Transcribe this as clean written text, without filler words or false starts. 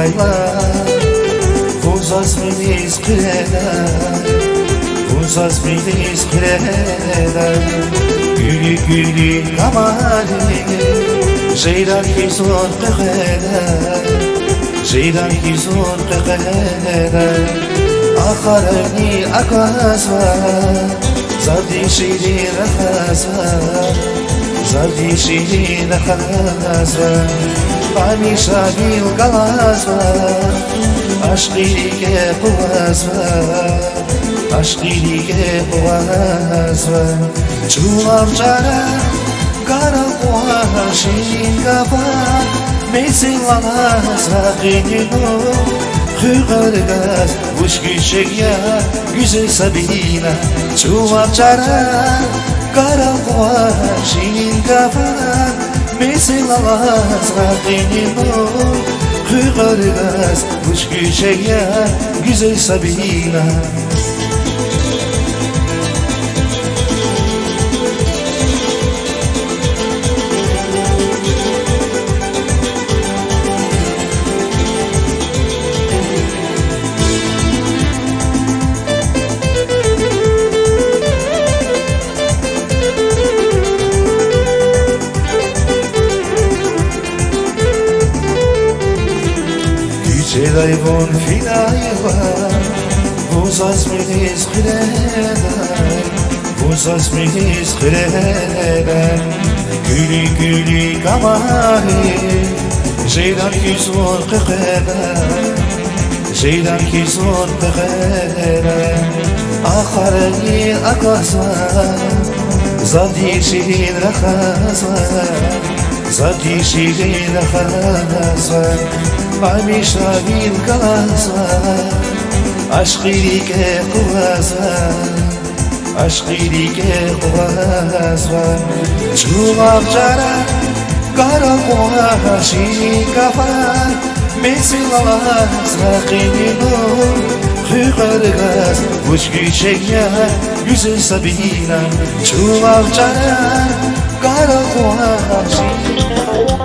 yaylar, uzas milis kıreler, uzas milis kıreler. Gülü gülü kamali, jeyran ki zor kıreler, jeyran ki zor kıreler. Akharani akazva, zardi şirin akazva, zardi şirin akazva. Bani şabil kalazva, aşkiliğe kuvazva, aşkiliğe kuvazva. Çuvam cara, kara kuva, şirin kafa, mesin lalazva gidinu. Hüqargaz, uç küçük ya, güzel Sabina. Çuvam cara, kara kuva, şirin kafa, mesin lalazva gidinu. Hüqargaz, uç küçük ya, güzel Sabina. Çelayvon filayva, uzas milis kıreler, uzas milis kıreler. Gülü gülü kamali, jeylan ki zor kıreler, jeylan ki zor kıreler. Akharani akazva, zadi şirin rakazva, zadi şirin rakazva. Bani şabil kalazva, aşkiliğe kuvazva, aşkiliğe kuvazva. Çuvam cara, kara kuva, şirin kafa, mesin lalazva gidinu. Hüqargaz, uç küçük ya, güzel Sabina. Çuvam cara, kara kuva, şirin